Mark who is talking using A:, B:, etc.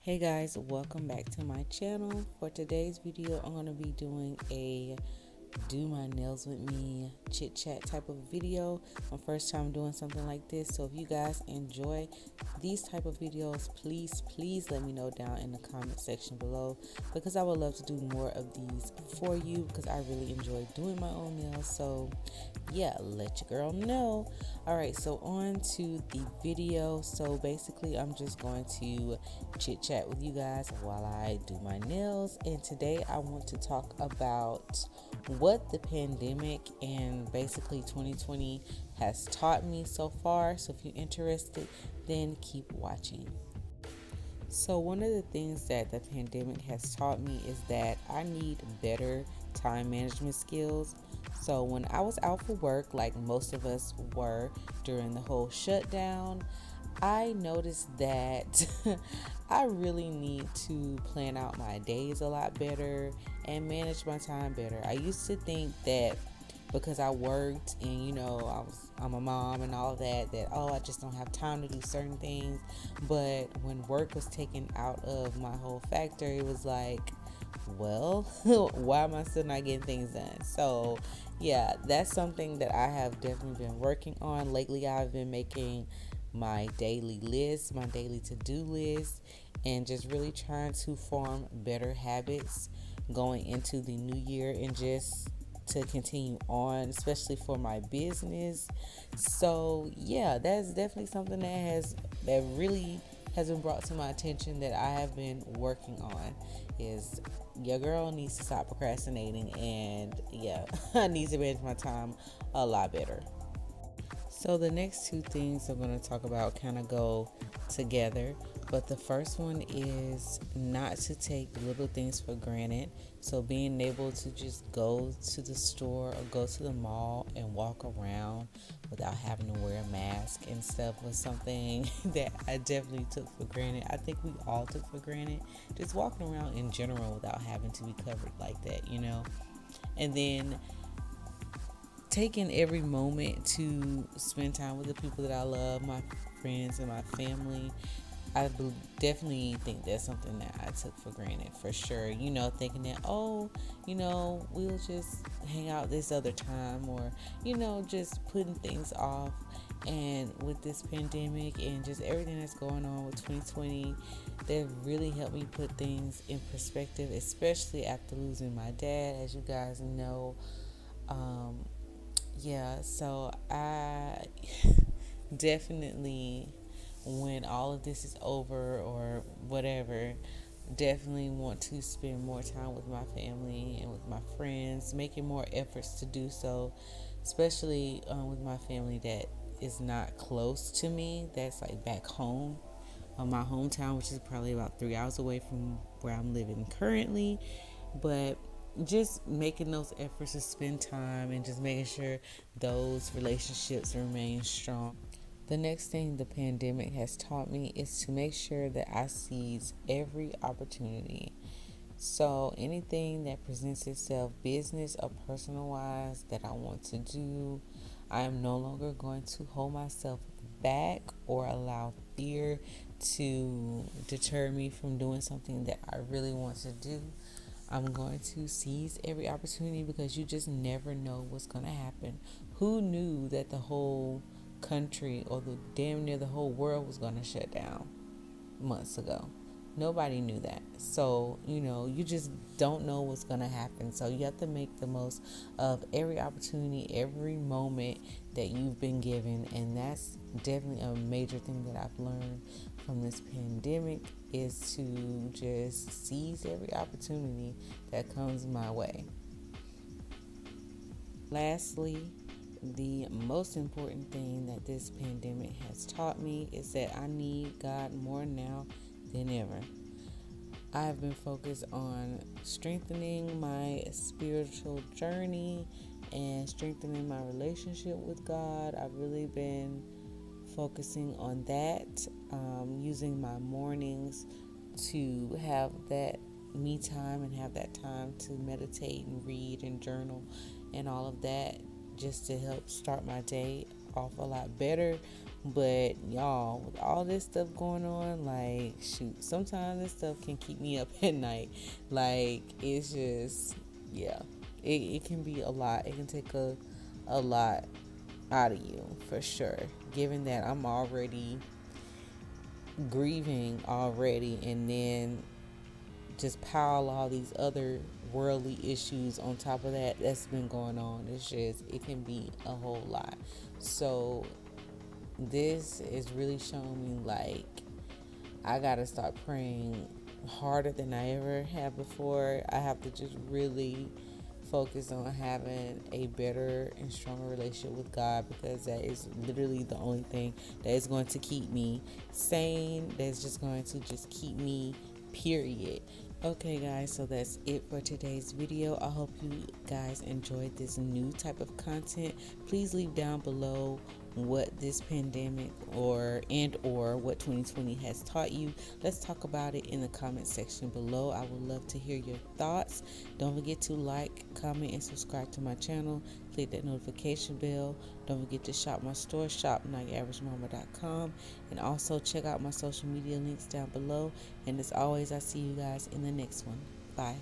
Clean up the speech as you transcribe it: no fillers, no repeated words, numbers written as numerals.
A: Hey guys, welcome back to my channel. For today's video, I'm going to be doing a do my nails with me chit chat type of video. My first time doing something like this, so if you guys enjoy these type of videos, please let me know down in the comment section below, because I would love to do more of these for you, because I really enjoy doing my own nails. So yeah, let your girl know. Alright, so on to the video. So basically I'm just going to chit chat with you guys while I do my nails, and today I want to talk about what the pandemic and basically 2020 has taught me so far. So if you're interested, then keep watching. So one of the things that the pandemic has taught me is that I need better time management skills. So when I was out for work, like most of us were during the whole shutdown, I noticed that I really need to plan out my days a lot better and manage my time better. I used to think that because I worked and I'm a mom and all that I just don't have time to do certain things. But when work was taken out of my whole factor, it was like, well, why am I still not getting things done? So yeah, that's something that I have definitely been working on. Lately I've been making my daily list, my daily to-do list, and just really trying to form better habits going into the new year, and just to continue on, especially for my business. So yeah, that's definitely something that really has been brought to my attention, that I have been working on. Is your girl needs to stop procrastinating, and yeah, I need to manage my time a lot better. So the next two things I'm going to talk about kind of go together, but the first one is not to take little things for granted. So being able to just go to the store or go to the mall and walk around without having to wear a mask and stuff was something that I definitely took for granted. I think we all took for granted, just walking around in general without having to be covered like that. And then taking every moment to spend time with the people that I love, my friends and my family. Definitely think that's something that I took for granted, for sure. Thinking that, we'll just hang out this other time, or, just putting things off. And with this pandemic and just everything that's going on with 2020, that really helped me put things in perspective, especially after losing my dad, as you guys know. Yeah, so I definitely, when all of this is over or whatever, definitely want to spend more time with my family and with my friends, making more efforts to do so, especially with my family that is not close to me, that's like back home, my hometown, which is probably about 3 hours away from where I'm living currently. But just making those efforts to spend time and just making sure those relationships remain strong. The next thing the pandemic has taught me is to make sure that I seize every opportunity. So anything that presents itself, business or personal wise, that I want to do, I am no longer going to hold myself back or allow fear to deter me from doing something that I really want to do. I'm going to seize every opportunity, because you just never know what's going to happen. Who knew that the whole country, or the damn near the whole world, was going to shut down months ago? Nobody knew that. So, you just don't know what's going to happen. So you have to make the most of every opportunity, every moment that you've been given. And that's definitely a major thing that I've learned from this pandemic, is to just seize every opportunity that comes my way. Lastly, the most important thing that this pandemic has taught me is that I need God more now than ever. I have been focused on strengthening my spiritual journey and strengthening my relationship with God. I've really been focusing on that, using my mornings to have that me time and have that time to meditate and read and journal and all of that, just to help start my day off a lot better. But y'all, with all this stuff going on, like shoot, sometimes this stuff can keep me up at night. Like it's just, yeah, it can be a lot. It can take a lot out of you for sure. Given that I'm already grieving already, and then just pile all these other worldly issues on top of that that's been going on. It's just, it can be a whole lot. So this is really showing me like I gotta start praying harder than I ever have before. I have to just really focus on having a better and stronger relationship with God, because that is literally the only thing that is going to keep me sane, that's just going to just keep me, period. Okay guys, so that's it for today's video. I hope you guys enjoyed this new type of content. Please leave down below what this pandemic or what 2020 has taught you. Let's talk about it in the comment section below. I would love to hear your thoughts. Don't forget to like, comment, and subscribe to my channel. Click that notification bell. Don't forget to shop my store, shop.youraverage.mama.com, and also check out my social media links down below. And as always, I see you guys in the next one. Bye.